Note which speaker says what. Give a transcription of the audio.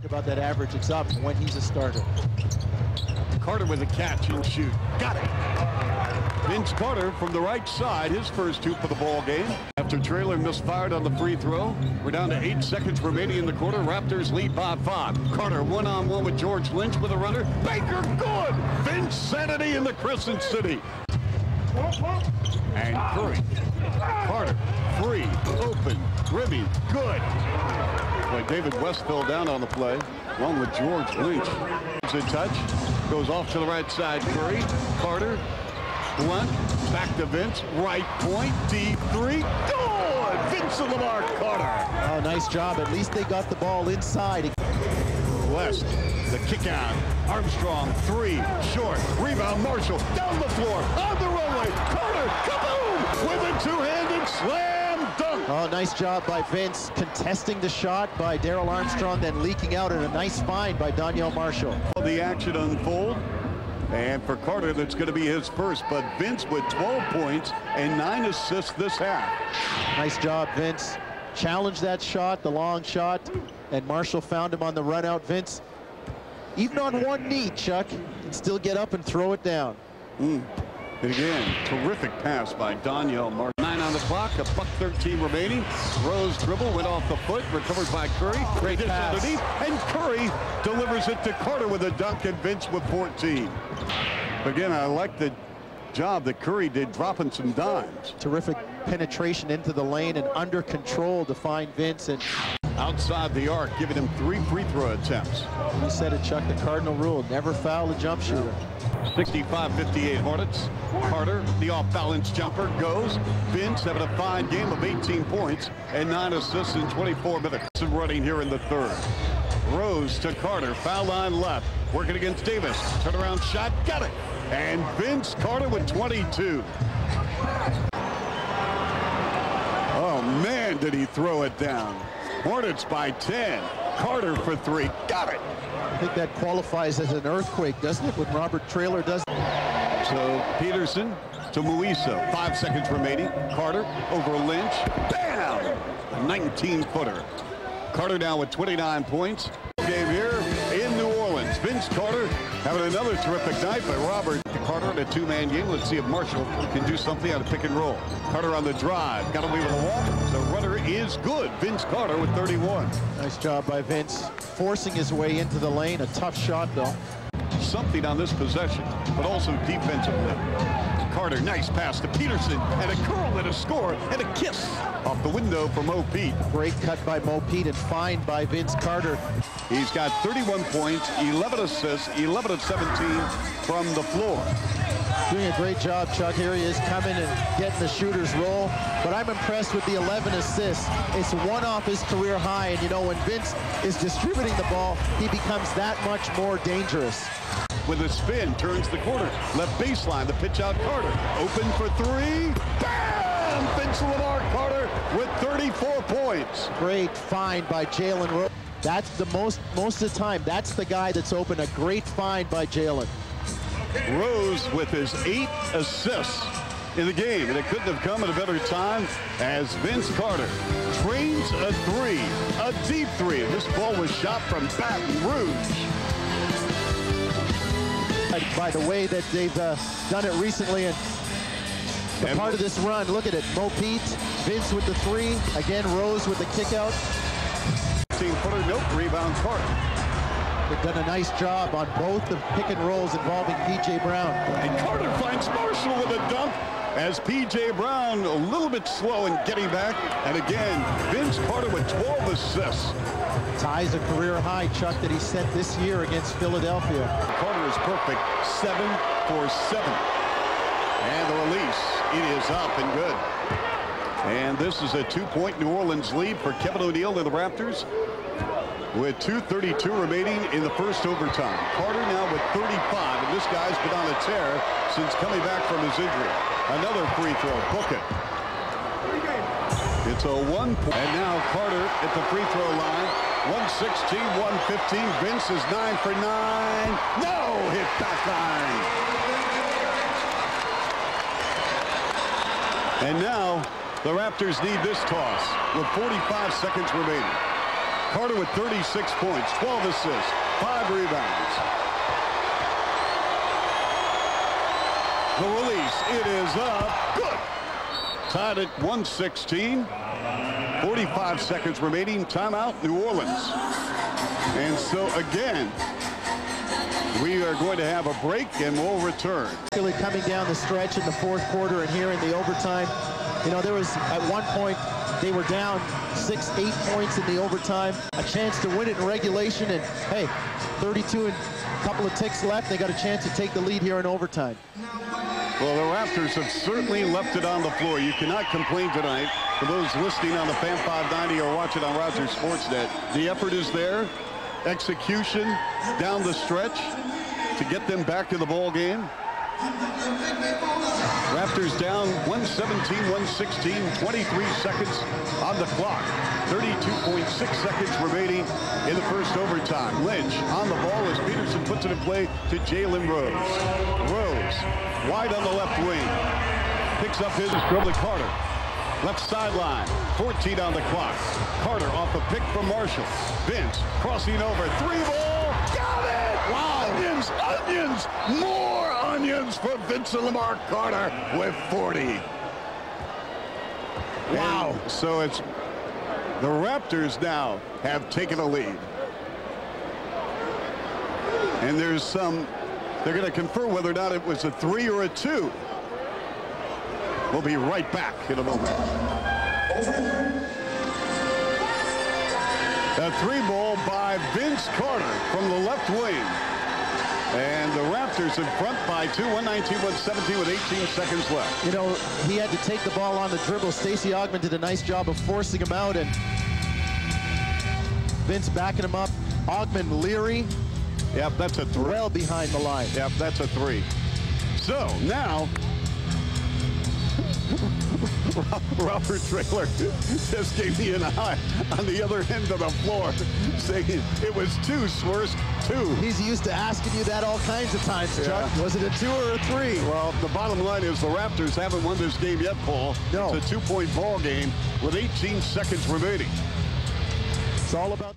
Speaker 1: About that average, it's up when he's a starter.
Speaker 2: Carter with a catch and shoot. Got it. Vince Carter from the right side, his first two for the ball game. After Traylor misfired on the free throw, we're down to 8 seconds remaining in the quarter. Raptors lead by 5. Carter one-on-one with George Lynch with a runner. Baker, good. Vincenity in the Crescent City. And Curry. Carter, free, open, Ribby, good. Boy, David West fell down on the play, along with George Lynch. A touch, goes off to the right side. Curry, Carter, Blunt, back to Vince, right point, deep three, good! Vince and Lamar Carter.
Speaker 1: Oh, nice job. At least they got the ball inside.
Speaker 2: West, the kick out. Armstrong, three, short, rebound, Marshall, down the floor, on the runway, Carter, kaboom! With a two-handed slam dunk.
Speaker 1: Oh, nice job by Vince, contesting the shot by Darrell Armstrong, then leaking out, and a nice find by Donyell Marshall.
Speaker 2: The action unfold, and for Carter, that's going to be his first, but Vince with 12 points and 9 assists this half.
Speaker 1: Nice job, Vince. Challenged that shot, the long shot, and Marshall found him on the run out. Vince, even on one knee, Chuck, can still get up and throw it down.
Speaker 2: And again, terrific pass by Donyell Marshall. 9 on the clock, $1:13 remaining. Rose dribble, went off the foot, recovered by Curry.
Speaker 1: Great pass.
Speaker 2: Underneath, and Curry delivers it to Carter with a dunk, and Vince with 14. Again, I like the job that Curry did dropping some dimes.
Speaker 1: Terrific penetration into the lane and under control to find Vince. And
Speaker 2: outside the arc, giving him 3 free throw attempts.
Speaker 1: you said it, Chuck, the cardinal rule, never foul a jump shooter.
Speaker 2: 65-58 Hornets. Carter, the off-balance jumper goes. Vince having a fine game of 18 points and 9 assists in 24 minutes. Running here in the third. Rose to Carter, foul line left, working against Davis. Turnaround shot, got it. And Vince Carter with 22. Oh man, did he throw it down. Hornets by 10. Carter for 3, got it.
Speaker 1: I think that qualifies as an earthquake, doesn't it, when Robert Traylor does.
Speaker 2: So Peterson to Muisa, 5 seconds remaining. Carter over Lynch, bam! A 19-footer. Carter now with 29 points. Game here in New Orleans. Vince Carter having another terrific night, but Robert Carter in a 2-man game. Let's see if Marshall can do something on a pick and roll. Carter on the drive, got away with a walk. The runner is good. Vince Carter with 31.
Speaker 1: Nice job by Vince, forcing his way into the lane. A tough shot, though.
Speaker 2: Something on this possession, but also defensively. Carter, nice pass to Peterson, and a curl and a score, and a kiss off the window for Mo Pete.
Speaker 1: Great cut by Mo Pete and find by Vince Carter.
Speaker 2: He's got 31 points, 11 assists, 11 of 17 from the floor.
Speaker 1: Doing a great job, Chuck. Here he is coming and getting the shooter's roll. But I'm impressed with the 11 assists. It's one off his career high, and you know, when Vince is distributing the ball, he becomes that much more dangerous.
Speaker 2: With a spin, turns the corner. Left baseline, the pitch out Carter. Open for 3. Bam! Vince Lamar Carter with 34 points.
Speaker 1: Great find by Jalen Rose. That's the most of the time, that's the guy that's open. A great find by Jalen.
Speaker 2: Rose with his 8 assists in the game, and it couldn't have come at a better time as Vince Carter trains a 3, a deep 3. This ball was shot from Baton Rouge.
Speaker 1: By the way that they've done it recently, and the part of this run, look at it. Mo Pete, Vince with the 3, again Rose with the kick out.
Speaker 2: 15-footer, nope, rebound Carter.
Speaker 1: They've done a nice job on both the pick and rolls involving P.J. Brown.
Speaker 2: And Carter finds Marshall with a dunk as P.J. Brown a little bit slow in getting back. And again, Vince Carter with 12 assists.
Speaker 1: Ties a career high, Chuck, that he set this year against Philadelphia.
Speaker 2: Carter is perfect, 7 for 7. And the release, it is up and good. And this is a 2-point New Orleans lead for Kevin O'Neal and the Raptors, with 2:32 remaining in the first overtime. Carter now with 35, and this guy's been on a tear since coming back from his injury. Another free throw, book it. It's a 1-point. And now Carter at the free throw line. 116, 115. Vince is 9 for 9. No, hit back line. And now the Raptors need this toss with 45 seconds remaining. Carter with 36 points, 12 assists, 5 rebounds. The release, it is up, good. Tied at 116. 45 seconds remaining. Timeout, New Orleans. And so again, we are going to have a break and we'll return.
Speaker 1: Really coming down the stretch in the fourth quarter and here in the overtime. You know, there was at one point they were down 6-8 points in the overtime. A chance to win it in regulation, and hey, 32 and a couple of ticks left. They got a chance to take the lead here in overtime.
Speaker 2: Well, the Raptors have certainly left it on the floor. You cannot complain tonight. For those listening on the Fan 590 or watching on Rogers Sportsnet, the effort is there. Execution down the stretch to get them back to the ball game. Raptors down 117-116, 23 seconds on the clock. 32.6 seconds remaining in the first overtime. Lynch on the ball as Peterson puts it in play to Jalen Rose. Rose wide on the left wing. Picks up his dribbling Carter. Left sideline, 14 on the clock. Carter off a pick from Marshall. Vince crossing over, 3-ball, got it! Wow, onions, more onions for Vincent Lamar Carter with 40. Wow. And so it's the Raptors now have taken a lead. And there's some, they're going to confer whether or not it was a 3 or a 2. We'll be right back in a moment. A 3-ball by Vince Carter from the left wing. And the Raptors in front by 2, 119-117 with 18 seconds left.
Speaker 1: You know, he had to take the ball on the dribble. Stacey Augmon did a nice job of forcing him out, and Vince backing him up. Augmon leery.
Speaker 2: Yep, that's a 3.
Speaker 1: Well behind the line.
Speaker 2: Yep, that's a 3. So now Robert Traylor just gave me an eye on the other end of the floor, saying it was 2, Swerst, 2.
Speaker 1: He's used to asking you that all kinds of times, Chuck.
Speaker 2: Yeah.
Speaker 1: Was it a 2 or a 3?
Speaker 2: Well, the bottom line is the Raptors haven't won this game yet, Paul.
Speaker 1: No.
Speaker 2: It's a 2-point ball game with 18 seconds remaining.
Speaker 1: It's all about